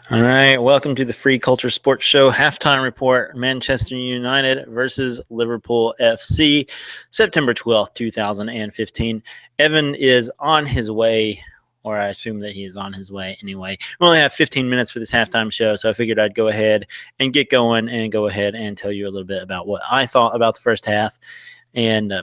All right, welcome to the Free Culture Sports Show halftime report. Manchester United versus Liverpool FC, September 12th, 2015. Evan is on his way, or I assume that he is on his way anyway. We only have 15 minutes for this halftime show, so I figured I'd go ahead and get going and go ahead and tell you a little bit about what I thought about the first half. And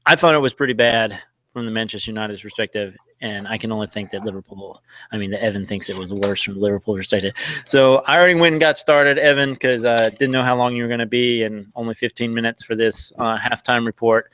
I thought it was pretty bad from the Manchester United's perspective, and I can only think that that Evan thinks it was worse from the Liverpool perspective. So I already went and got started, Evan, because I didn't know how long you were going to be, and only 15 minutes for this halftime report.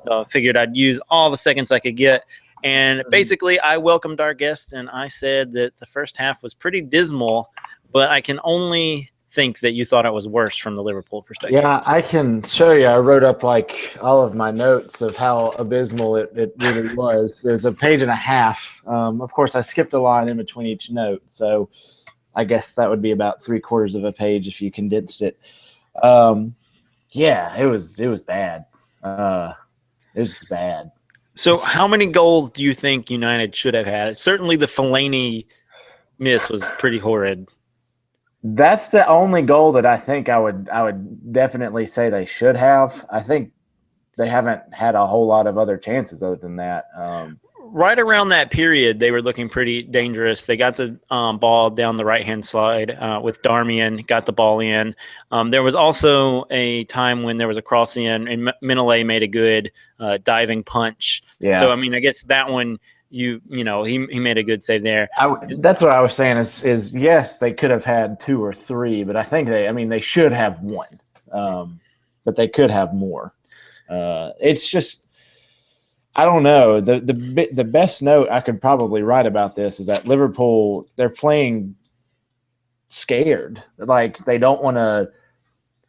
So I figured I'd use all the seconds I could get. And basically, I welcomed our guests, and I said that the first half was pretty dismal, but I can only think that you thought it was worse from the Liverpool perspective. Yeah, I can show you. I wrote up like all of my notes of how abysmal it really was. There's a page and a half. Of course, I skipped a line in between each note, so I guess that would be about 3/4 of a page if you condensed it. Yeah, it was bad. It was bad. So how many goals do you think United should have had? Certainly the Fellaini miss was pretty horrid. That's the only goal that I think I would definitely say they should have. I think they haven't had a whole lot of other chances other than that. Right around that period, they were looking pretty dangerous. They got the ball down the right-hand side with Darmian, got the ball in. There was also a time when there was a cross in, and Mignolet made a good diving punch. Yeah. So, I guess that one – he made a good save there. That's what I was saying is yes, they could have had 2 or 3, but I think they should have 1, but they could have more. It's just, I don't know. The best note I could probably write about this is that Liverpool, they're playing scared. Like they don't want to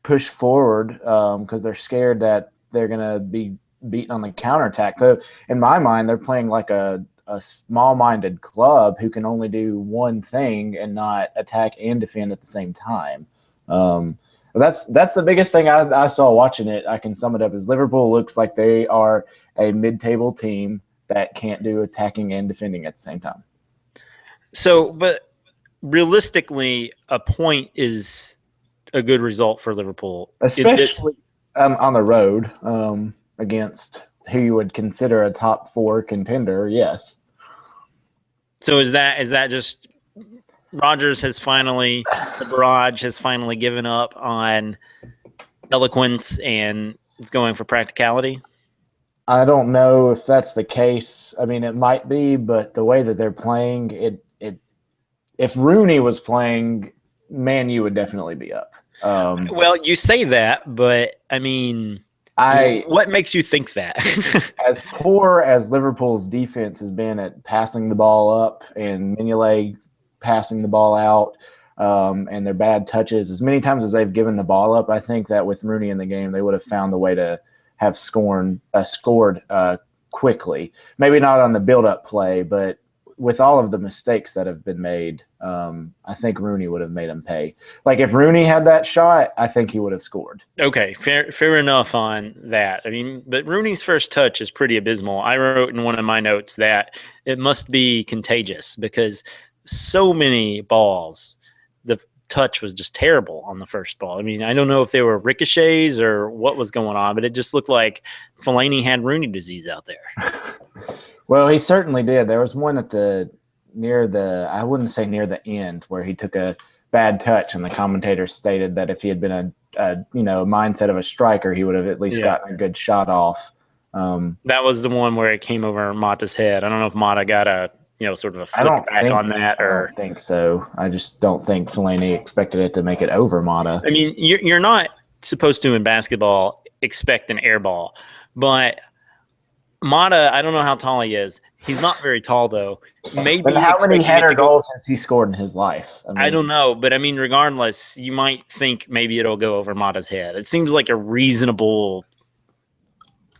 push forward because they're scared that they're going to be beaten on the counterattack. So in my mind, they're playing like a small-minded club who can only do one thing and not attack and defend at the same time. That's the biggest thing I saw watching it. I can sum it up as Liverpool looks like they are a mid-table team that can't do attacking and defending at the same time. So, but realistically, a point is a good result for Liverpool, especially on the road against who you would consider a top 4 contender. Yes. So is that just the barrage has finally given up on eloquence and it's going for practicality? I don't know if that's the case. It might be, but the way that they're playing, if Rooney was playing, Man U would definitely be up. Well, you say that, but what makes you think that? As poor as Liverpool's defense has been at passing the ball up and Mignolet passing the ball out and their bad touches, as many times as they've given the ball up, I think that with Rooney in the game, they would have found the way to have scored quickly. Maybe not on the build-up play, but with all of the mistakes that have been made, I think Rooney would have made him pay. Like if Rooney had that shot, I think he would have scored. Okay, fair enough on that. But Rooney's first touch is pretty abysmal. I wrote in one of my notes that it must be contagious because so many balls, the touch was just terrible on the first ball. I don't know if they were ricochets or what was going on, but it just looked like Fellaini had Rooney disease out there. Well, he certainly did. There was one I wouldn't say near the end, where he took a bad touch, and the commentator stated that if he had been a mindset of a striker, he would have at least gotten a good shot off. That was the one where it came over Mata's head. I don't know if Mata got a sort of a flick back on that, or I don't think so. I just don't think Fellaini expected it to make it over Mata. You're not supposed to in basketball expect an air ball, but Mata, I don't know how tall he is. He's not very tall, though. Maybe. But how many header goals has he scored in his life? I don't know, but regardless, you might think maybe it'll go over Mata's head. It seems like a reasonable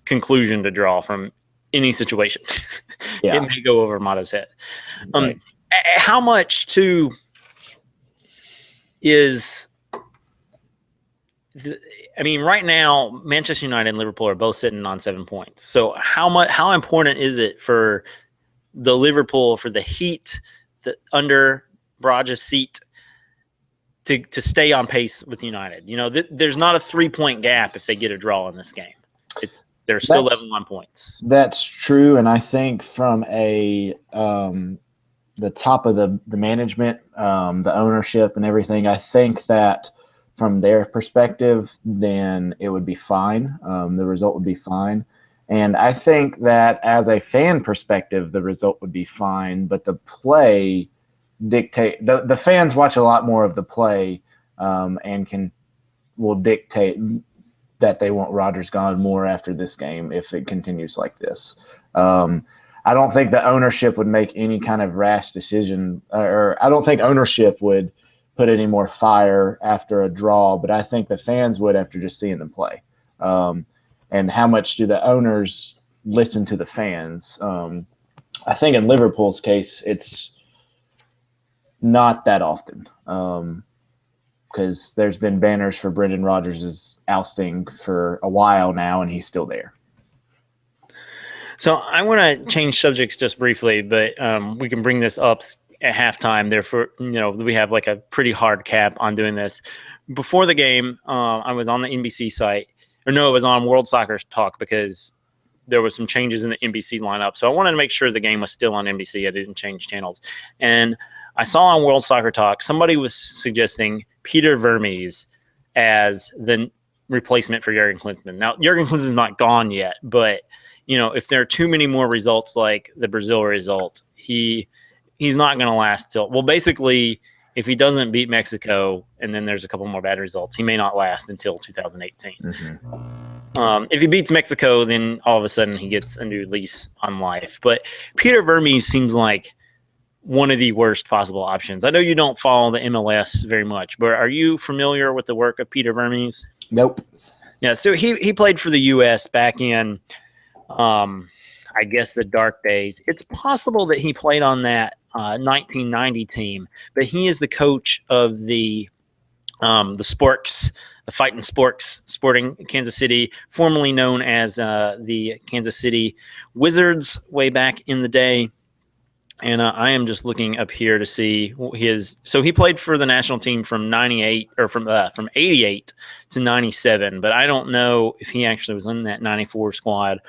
conclusion to draw from any situation. Yeah. It may go over Mata's head. Right. How much too is right now, Manchester United and Liverpool are both sitting on 7 points. So how important is it for the Liverpool, for the heat under Brage's seat to stay on pace with United. You know, there's not a 3-point gap if they get a draw in this game. They're still level on points. That's true, and I think from the top of the management, the ownership and everything, I think that from their perspective, then it would be fine. The result would be fine. And I think that as a fan perspective, the result would be fine, but the play dictate the fans watch a lot more of the play and will dictate that they want Rodgers gone more after this game if it continues like this. I don't think the ownership would make any kind of rash decision, or I don't think ownership would put any more fire after a draw, but I think the fans would after just seeing them play. And how much do the owners listen to the fans? I think in Liverpool's case, it's not that often because there's been banners for Brendan Rodgers' ousting for a while now, and he's still there. So I want to change subjects just briefly, but we can bring this up at halftime. Therefore, we have like a pretty hard cap on doing this. Before the game, I was on the NBC site. Or no, it was on World Soccer Talk because there was some changes in the NBC lineup. So I wanted to make sure the game was still on NBC. I didn't change channels. And I saw on World Soccer Talk, somebody was suggesting Peter Vermes as the replacement for Jurgen Klinsmann. Now, Jurgen Klinsmann's not gone yet, but if there are too many more results like the Brazil result, he's not going to last till – well, basically – if he doesn't beat Mexico and then there's a couple more bad results, he may not last until 2018. Mm-hmm. If he beats Mexico, then all of a sudden he gets a new lease on life. But Peter Vermes seems like one of the worst possible options. I know you don't follow the MLS very much, but are you familiar with the work of Peter Vermes? Nope. Yeah, so he played for the U.S. back in, I guess, the dark days. It's possible that he played on that 1990 team, but he is the coach of the Sporks, the Fighting Sporks Sporting Kansas City, formerly known as the Kansas City Wizards way back in the day. And I am just looking up here to see his. So he played for the national team from 98 or from 88 to 97, but I don't know if he actually was in that 94 squad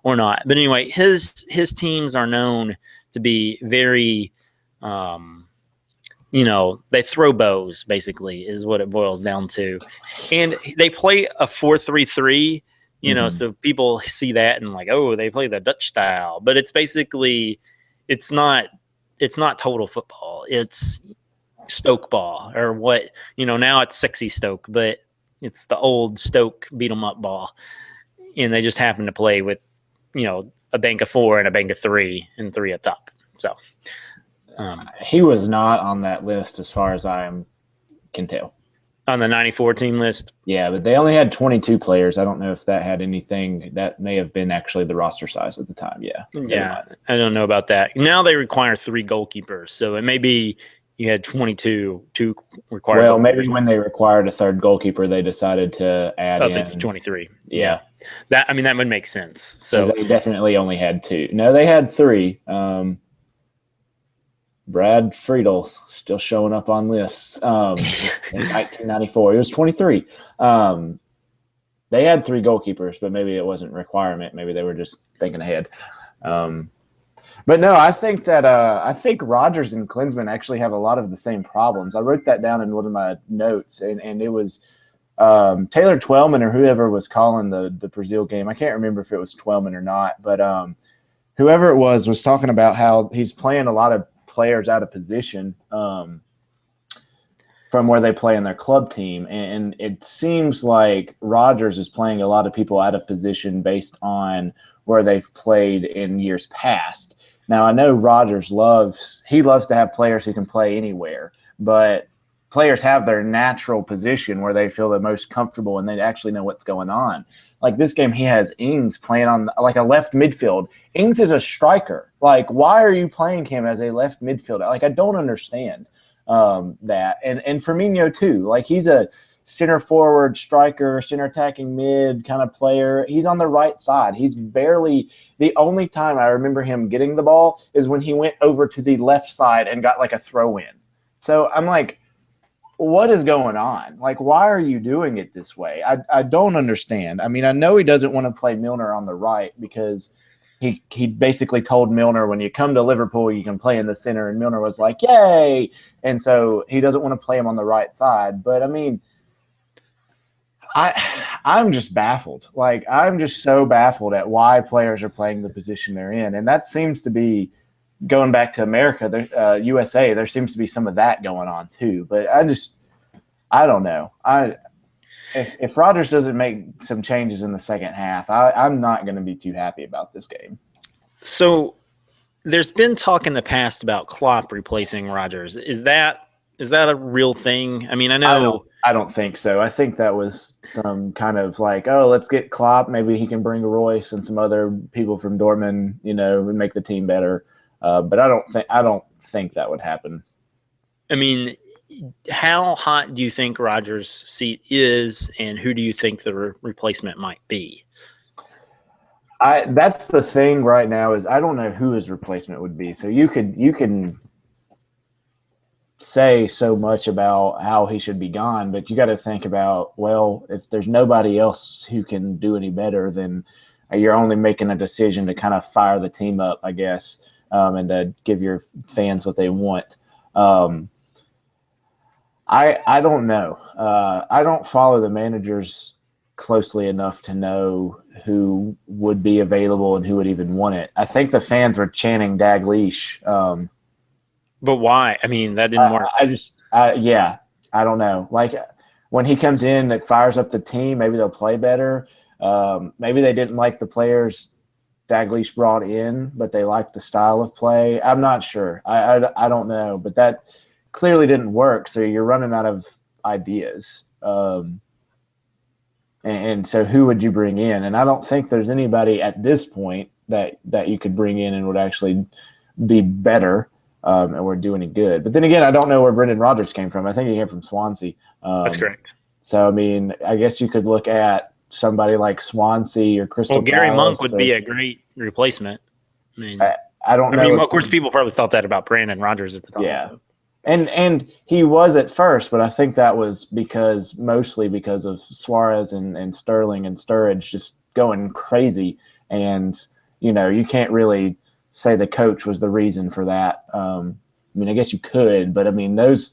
or not. But anyway, his teams are known to be very, they throw bows, basically, is what it boils down to. And they play a 4-3-3, so people see that and like, oh, they play the Dutch style. But it's basically, it's not total football. It's Stoke ball or what, now it's sexy Stoke, but it's the old Stoke beat 'em up ball. And they just happen to play with, a bank of 4 and a bank of 3 and 3 up top. So he was not on that list as far as I can tell. On the 94 team list? Yeah, but they only had 22 players. I don't know if that had anything. That may have been actually the roster size at the time. Yeah. Yeah, I don't know about that. Now they require 3 goalkeepers, so it may be you had 22 to require. Well, maybe when they required a third goalkeeper, they decided to add up in to 23. Yeah. That would make sense. So they definitely only had 2. No, they had 3. Brad Friedel still showing up on lists in 1994. It was 23. They had 3 goalkeepers, but maybe it wasn't a requirement. Maybe they were just thinking ahead. But no, I think Rodgers and Klinsmann actually have a lot of the same problems. I wrote that down in one of my notes, and it was Taylor Twellman or whoever was calling the Brazil game. I can't remember if it was Twellman or not, but whoever it was talking about how he's playing a lot of players out of position from where they play in their club team. And it seems like Rodgers is playing a lot of people out of position based on where they've played in years past. Now, I know Rodgers loves to have players who can play anywhere, but players have their natural position where they feel the most comfortable and they actually know what's going on. Like this game, he has Ings playing on like a left midfield. Ings is a striker. Like, why are you playing him as a left midfielder? Like, I don't understand that. And Firmino too. Like, he's a center forward striker, center attacking mid kind of player. He's on the right side. He's barely – the only time I remember him getting the ball is when he went over to the left side and got like a throw in. So I'm like, what is going on? Like, why are you doing it this way? I don't understand. I mean, I know he doesn't want to play Milner on the right because he basically told Milner, when you come to Liverpool, you can play in the center, and Milner was like, yay. And so he doesn't want to play him on the right side. But I mean, I'm just baffled. Like, I'm just so baffled at why players are playing the position they're in. And that seems to be going back to America, USA, there seems to be some of that going on too. But I don't know. If Rodgers doesn't make some changes in the second half, I'm not going to be too happy about this game. So there's been talk in the past about Klopp replacing Rodgers. Is that a real thing? I mean, I know. I don't think so. I think that was some kind of like, oh, let's get Klopp. Maybe he can bring Royce and some other people from Dortmund, and make the team better. But I don't think that would happen. I mean, how hot do you think Rodgers' seat is, and who do you think the replacement might be? That's the thing right now is I don't know who his replacement would be. So you can say so much about how he should be gone, but you got to think about, well, if there's nobody else who can do any better, then you're only making a decision to kind of fire the team up, I guess, and to give your fans what they want. I don't know. I don't follow the managers closely enough to know who would be available and who would even want it. I think the fans were chanting Dalglish. But why? I mean, that didn't work. I don't know. Like, when he comes in, it fires up the team. Maybe they'll play better. Maybe they didn't like the players Dalglish brought in, but they liked the style of play. I'm not sure. I don't know. But that clearly didn't work, so you're running out of ideas. And so who would you bring in? And I don't think there's anybody at this point that you could bring in and would actually be better. And we're doing it good. But then again, I don't know where Brendan Rodgers came from. I think he came from Swansea. That's correct. So, I mean, I guess you could look at somebody like Swansea or Crystal Palace. Gary Monk would be a great replacement. I mean, I don't know. I mean, of course, people probably thought that about Brandon Rodgers at the time. Yeah. So. And he was at first, but I think that was mostly because of Suarez and Sterling and Sturridge just going crazy. And, you can't really say the coach was the reason for that. I mean, I guess you could, but I mean, those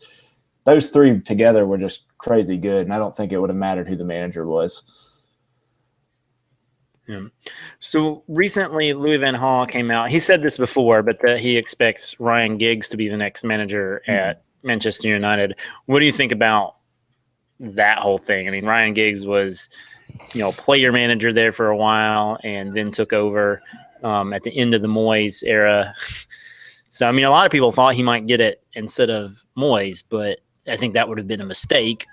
three together were just crazy good, and I don't think it would have mattered who the manager was. Yeah. So recently, Louis van Gaal came out. He said this before, but that he expects Ryan Giggs to be the next manager at Manchester United. What do you think about that whole thing? I mean, Ryan Giggs was, player manager there for a while, and then took over at the end of the Moyes era. So, I mean, a lot of people thought he might get it instead of Moyes, but I think that would have been a mistake.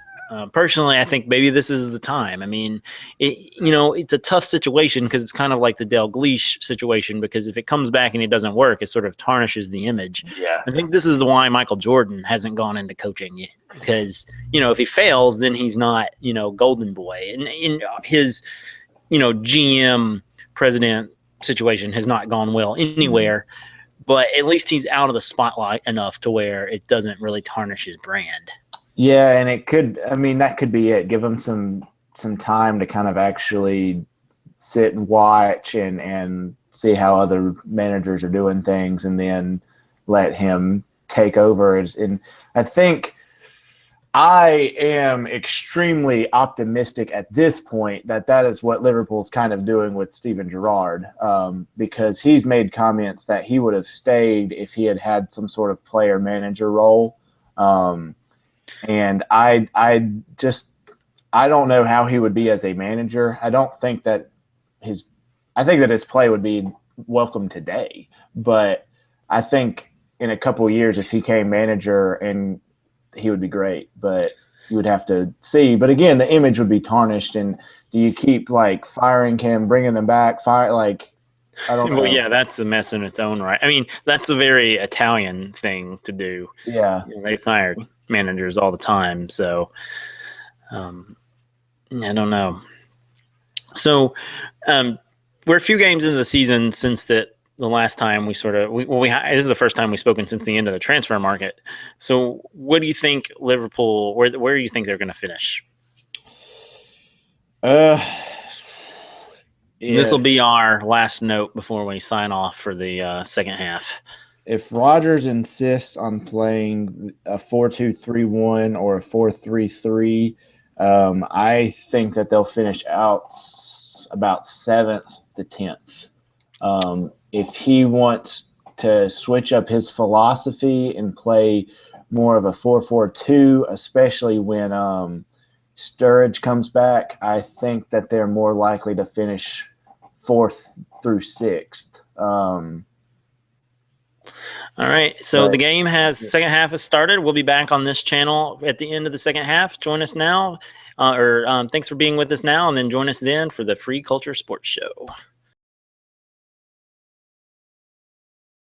Personally, I think maybe this is the time. I mean, it's a tough situation because it's kind of like the Dalglish situation, because if it comes back and it doesn't work, it sort of tarnishes the image. Yeah. I think this is why Michael Jordan hasn't gone into coaching yet, because, if he fails, then he's not, golden boy. And in his, GM president situation has not gone well anywhere, but at least he's out of the spotlight enough to where it doesn't really tarnish his brand. Yeah, and that could be it. Give him some time to kind of actually sit and watch and see how other managers are doing things, and then let him take over. And I think I am extremely optimistic at this point that is what Liverpool's kind of doing with Steven Gerrard, because he's made comments that he would have stayed if he had some sort of player manager role. And I don't know how he would be as a manager. I think that his play would be welcome today, but I think in a couple of years, if he came manager, and he would be great, but you would have to see. But again, the image would be tarnished. And do you keep firing him, bringing him back, I don't know. Well, yeah, that's a mess in its own right. I mean, that's a very Italian thing to do. Yeah. They fired managers all the time. So, I don't know. So, we're a few games into the season since that the last time we sort of this is the first time we've spoken since the end of the transfer market. So, what do you think Liverpool? Where do you think they're going to finish? This will be our last note before we sign off for the second half. If Rodgers insists on playing a 4-2-3-1 or a 4-3-3, I think that they'll finish out about 7th to 10th. If he wants to switch up his philosophy and play more of a 4-4-2, especially when Sturridge comes back, I think that they're more likely to finish 4th through 6th. All right, so the game second half has started. We'll be back on this channel at the end of the second half. Join us now, thanks for being with us now, and then join us then for the Free Culture Sports Show.